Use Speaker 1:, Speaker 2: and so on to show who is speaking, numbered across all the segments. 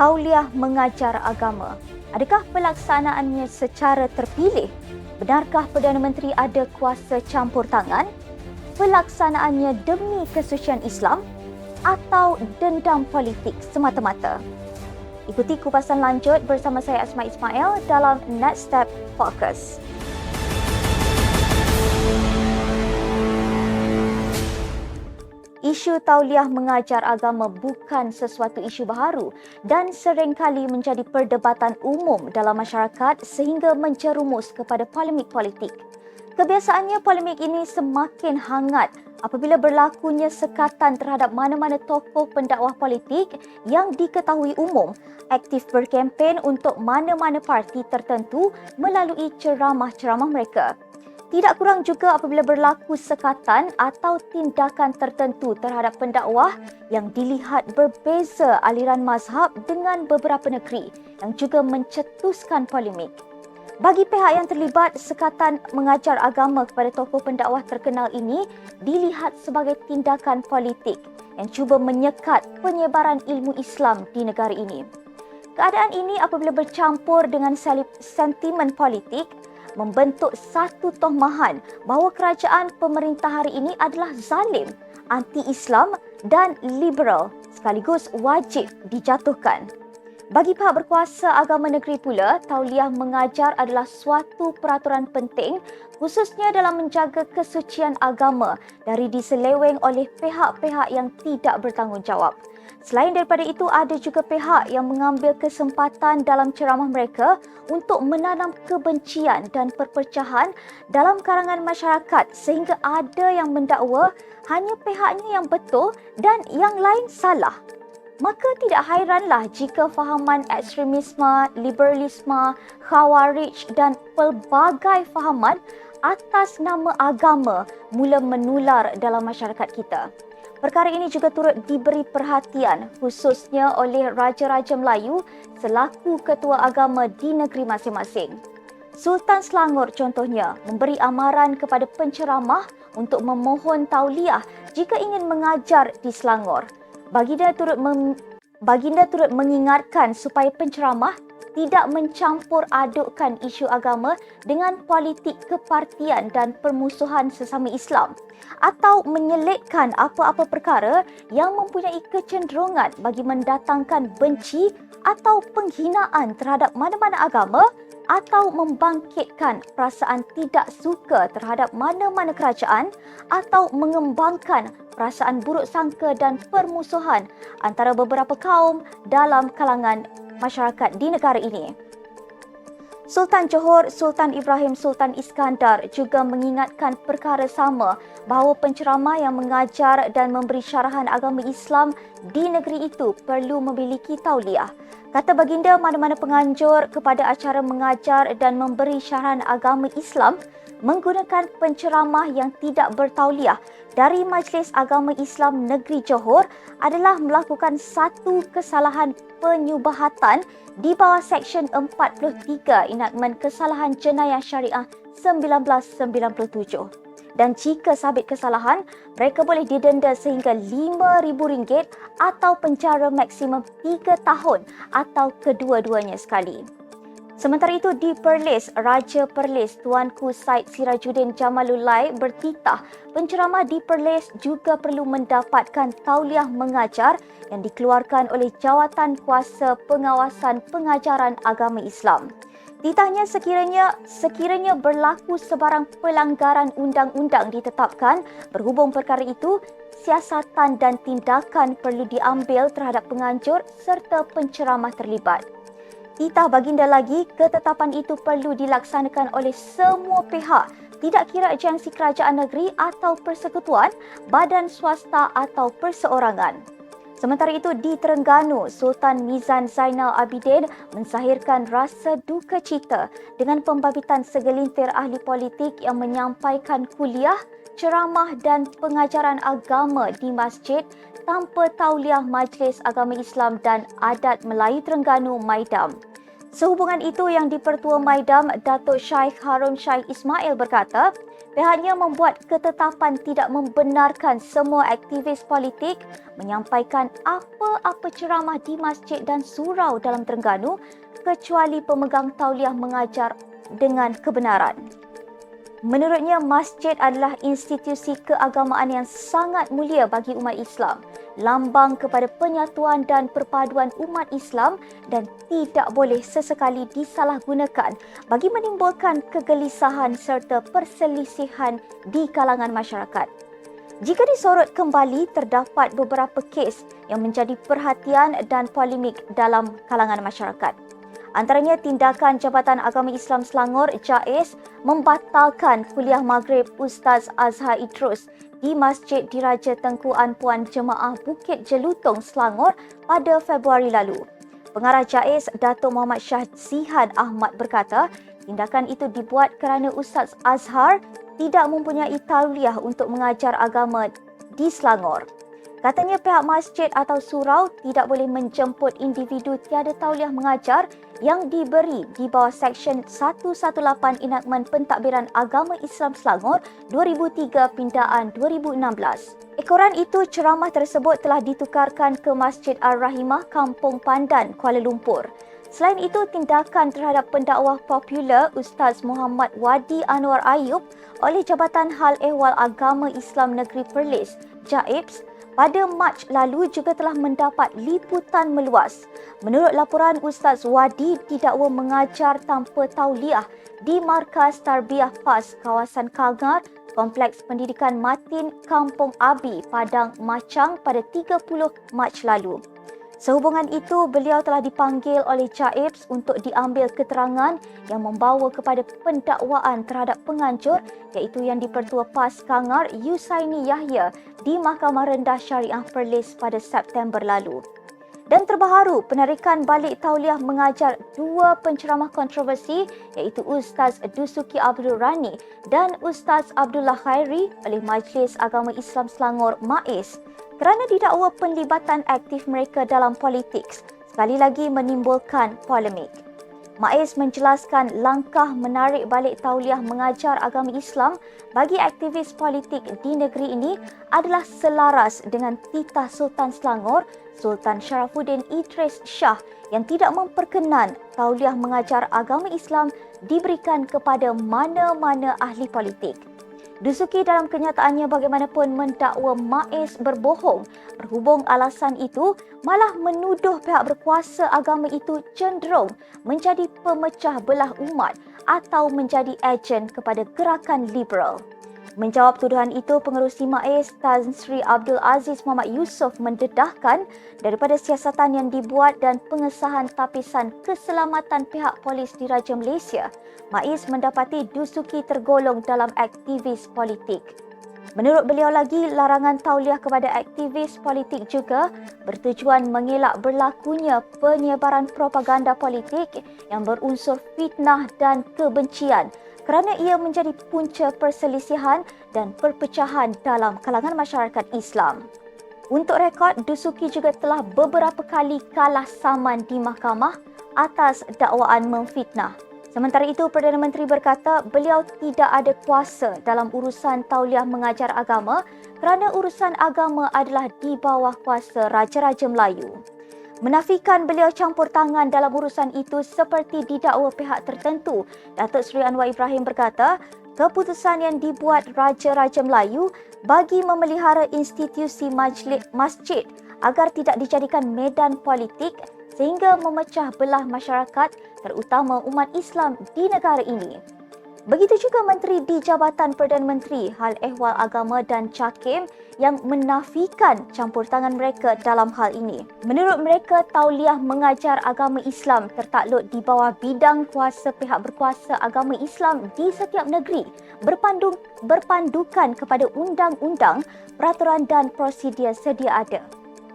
Speaker 1: Tauliah mengajar agama. Adakah pelaksanaannya secara terpilih? Benarkah Perdana Menteri ada kuasa campur tangan? Pelaksanaannya demi kesucian Islam atau dendam politik semata-mata? Ikuti kupasan lanjut bersama saya Asma Ismail dalam Next Step Focus. Isu tauliah mengajar agama bukan sesuatu isu baharu dan seringkali menjadi perdebatan umum dalam masyarakat sehingga menjerumus kepada polemik politik. Kebiasaannya polemik ini semakin hangat apabila berlakunya sekatan terhadap mana-mana tokoh pendakwah politik yang diketahui umum aktif berkempen untuk mana-mana parti tertentu melalui ceramah-ceramah mereka. Tidak kurang juga apabila berlaku sekatan atau tindakan tertentu terhadap pendakwah yang dilihat berbeza aliran mazhab dengan beberapa negeri yang juga mencetuskan polemik. Bagi pihak yang terlibat, sekatan mengajar agama kepada tokoh pendakwah terkenal ini dilihat sebagai tindakan politik yang cuba menyekat penyebaran ilmu Islam di negara ini. Keadaan ini apabila bercampur dengan sentimen politik membentuk satu tohmahan bahawa kerajaan pemerintah hari ini adalah zalim, anti-Islam dan liberal sekaligus wajib dijatuhkan. Bagi pihak berkuasa agama negeri pula, tauliah mengajar adalah suatu peraturan penting khususnya dalam menjaga kesucian agama dari diseleweng oleh pihak-pihak yang tidak bertanggungjawab. Selain daripada itu, ada juga pihak yang mengambil kesempatan dalam ceramah mereka untuk menanam kebencian dan perpecahan dalam kalangan masyarakat sehingga ada yang mendakwa hanya pihaknya yang betul dan yang lain salah. Maka tidak hairanlah jika fahaman ekstremisme, liberalisme, khawarij dan pelbagai fahaman atas nama agama mula menular dalam masyarakat kita. Perkara ini juga turut diberi perhatian khususnya oleh Raja-Raja Melayu selaku ketua agama di negeri masing-masing. Sultan Selangor contohnya memberi amaran kepada penceramah untuk memohon tauliah jika ingin mengajar di Selangor. Baginda turut mengingatkan supaya penceramah tidak mencampur adukkan isu agama dengan politik kepartian dan permusuhan sesama Islam atau menyelitkan apa-apa perkara yang mempunyai kecenderungan bagi mendatangkan benci atau penghinaan terhadap mana-mana agama atau membangkitkan perasaan tidak suka terhadap mana-mana kerajaan atau mengembangkan perasaan buruk sangka dan permusuhan antara beberapa kaum dalam kalangan masyarakat di negara ini. Sultan Johor Sultan Ibrahim Sultan Iskandar juga mengingatkan perkara sama bahawa penceramah yang mengajar dan memberi syarahan agama Islam di negeri itu perlu memiliki tauliah. Kata baginda, mana-mana penganjur kepada acara mengajar dan memberi syarahan agama Islam menggunakan penceramah yang tidak bertauliah dari Majlis Agama Islam Negeri Johor adalah melakukan satu kesalahan penyubahatan di bawah Seksyen 43 Enakmen Kesalahan Jenayah Syariah 1997. Dan jika sabit kesalahan, mereka boleh didenda sehingga RM5,000 atau penjara maksimum 3 tahun atau kedua-duanya sekali. Sementara itu di Perlis, Raja Perlis Tuanku Said Sirajuddin Jamalullah bertitah penceramah di Perlis juga perlu mendapatkan tauliah mengajar yang dikeluarkan oleh Jawatan Kuasa Pengawasan Pengajaran Agama Islam. Titahnya sekiranya berlaku sebarang pelanggaran undang-undang ditetapkan berhubung perkara itu, siasatan dan tindakan perlu diambil terhadap penganjur serta penceramah terlibat. Titah baginda lagi, ketetapan itu perlu dilaksanakan oleh semua pihak, tidak kira agensi kerajaan negeri atau persekutuan, badan swasta atau perseorangan. Sementara itu di Terengganu, Sultan Mizan Zainal Abidin menzahirkan rasa duka cita dengan pembabitan segelintir ahli politik yang menyampaikan kuliah, ceramah dan pengajaran agama di masjid tanpa tauliah Majlis Agama Islam dan Adat Melayu Terengganu Maidam. Sehubungan itu, Yang di-Pertua Maidam, Datuk Syekh Harun Syekh Ismail berkata, Pihaknya membuat ketetapan tidak membenarkan semua aktivis politik menyampaikan apa-apa ceramah di masjid dan surau dalam Terengganu kecuali pemegang tauliah mengajar dengan kebenaran. Menurutnya, masjid adalah institusi keagamaan yang sangat mulia bagi umat Islam, lambang kepada penyatuan dan perpaduan umat Islam dan tidak boleh sesekali disalahgunakan bagi menimbulkan kegelisahan serta perselisihan di kalangan masyarakat. Jika disorot kembali, terdapat beberapa kes yang menjadi perhatian dan polemik dalam kalangan masyarakat. Antaranya tindakan Jabatan Agama Islam Selangor JAIS membatalkan kuliah Maghrib Ustaz Azhar Idrus di Masjid Diraja Tengku Anpuan Jemaah Bukit Jelutong Selangor pada Februari lalu. Pengarah JAIS Datuk Muhammad Shah Zihan Ahmad berkata, tindakan itu dibuat kerana Ustaz Azhar tidak mempunyai tauliah untuk mengajar agama di Selangor. Katanya pihak masjid atau surau tidak boleh menjemput individu tiada tauliah mengajar yang diberi di bawah Seksyen 118 Enakmen Pentadbiran Agama Islam Selangor 2003 Pindaan 2016. Ekoran itu, ceramah tersebut telah ditukarkan ke Masjid Al-Rahimah Kampung Pandan, Kuala Lumpur. Selain itu, tindakan terhadap pendakwah popular Ustaz Muhammad Wadi Anwar Ayub oleh Jabatan Hal Ehwal Agama Islam Negeri Perlis, JAIPS, pada Mac lalu juga telah mendapat liputan meluas. Menurut laporan, Ustaz Wadi didakwa mengajar tanpa tauliah di Markas Tarbiyah PAS kawasan Kangar, Kompleks Pendidikan Matin Kampung Abi, Padang Macang pada 30 Mac lalu. Sehubungan itu, beliau telah dipanggil oleh JAIPS untuk diambil keterangan yang membawa kepada pendakwaan terhadap penganjur iaitu Yang di-Pertua PAS Kangar Yusaini Yahya di Mahkamah Rendah Syariah Perlis pada September lalu. Dan terbaharu, penarikan balik tauliah mengajar dua penceramah kontroversi iaitu Ustaz Dusuki Abdul Rani dan Ustaz Abdullah Khairi oleh Majlis Agama Islam Selangor MAIS kerana didakwa penlibatan aktif mereka dalam politik, sekali lagi menimbulkan polemik. MAIS menjelaskan langkah menarik balik tauliah mengajar agama Islam bagi aktivis politik di negeri ini adalah selaras dengan titah Sultan Selangor, Sultan Sharafuddin Idris Shah yang tidak memperkenan tauliah mengajar agama Islam diberikan kepada mana-mana ahli politik. Dusuki dalam kenyataannya bagaimanapun mendakwa MAIS berbohong berhubung alasan itu malah menuduh pihak berkuasa agama itu cenderung menjadi pemecah belah umat atau menjadi ejen kepada gerakan liberal. Menjawab tuduhan itu, pengerusi MAIS Tan Sri Abdul Aziz Muhammad Yusof mendedahkan daripada siasatan yang dibuat dan pengesahan tapisan keselamatan pihak polis Diraja Malaysia, MAIS mendapati Dusuki tergolong dalam aktivis politik. Menurut beliau lagi, larangan tauliah kepada aktivis politik juga bertujuan mengelak berlakunya penyebaran propaganda politik yang berunsur fitnah dan kebencian kerana ia menjadi punca perselisihan dan perpecahan dalam kalangan masyarakat Islam. Untuk rekod, Dusuki juga telah beberapa kali kalah saman di mahkamah atas dakwaan memfitnah. Sementara itu, Perdana Menteri berkata beliau tidak ada kuasa dalam urusan tauliah mengajar agama kerana urusan agama adalah di bawah kuasa Raja-Raja Melayu. Menafikan beliau campur tangan dalam urusan itu seperti didakwa pihak tertentu, Datuk Seri Anwar Ibrahim berkata, keputusan yang dibuat Raja-Raja Melayu bagi memelihara institusi masjid agar tidak dijadikan medan politik sehingga memecah belah masyarakat terutama umat Islam di negara ini. Begitu juga Menteri di Jabatan Perdana Menteri, Hal Ehwal Agama dan Cakim yang menafikan campur tangan mereka dalam hal ini. Menurut mereka, tauliah mengajar agama Islam tertakluk di bawah bidang kuasa pihak berkuasa agama Islam di setiap negeri, berpandukan kepada undang-undang, peraturan dan prosedur sedia ada.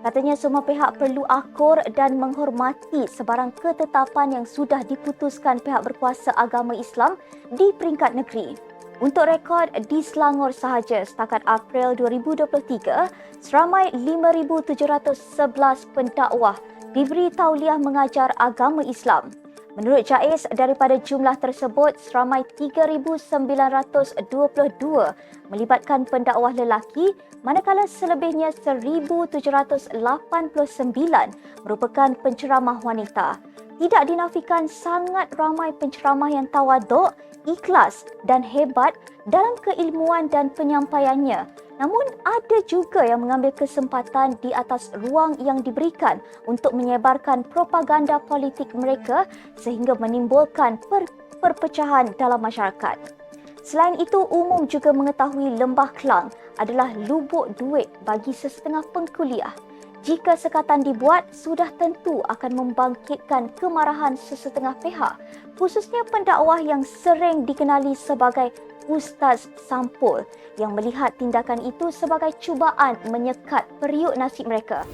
Speaker 1: Katanya semua pihak perlu akur dan menghormati sebarang ketetapan yang sudah diputuskan pihak berkuasa agama Islam di peringkat negeri. Untuk rekod, di Selangor sahaja setakat April 2023, seramai 5,711 pendakwah diberi tauliah mengajar agama Islam. Menurut Jais, daripada jumlah tersebut, seramai 3,922 melibatkan pendakwah lelaki, manakala selebihnya 1,789 merupakan penceramah wanita. Tidak dinafikan sangat ramai penceramah yang tawaduk, ikhlas dan hebat dalam keilmuan dan penyampaiannya. Namun ada juga yang mengambil kesempatan di atas ruang yang diberikan untuk menyebarkan propaganda politik mereka sehingga menimbulkan perpecahan dalam masyarakat. Selain itu, umum juga mengetahui Lembah Kelang adalah lubuk duit bagi sesetengah pengkuliah. Jika sekatan dibuat, sudah tentu akan membangkitkan kemarahan sesetengah pihak, khususnya pendakwah yang sering dikenali sebagai Ustaz Sampul yang melihat tindakan itu sebagai cubaan menyekat periuk nasib mereka.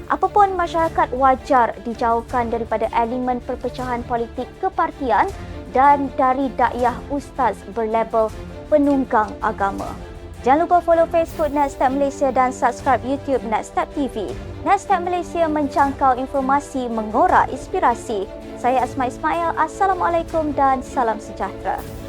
Speaker 1: Apapun, masyarakat wajar dijauhkan daripada elemen perpecahan politik kepartian dan dari dakwah ustaz berlabel penunggang agama. Jangan lupa follow Facebook Nextstep Malaysia dan subscribe YouTube Nextstep TV. Nextstep Malaysia menjangkau informasi mengorak inspirasi. Saya Asma Ismail. Assalamualaikum dan salam sejahtera.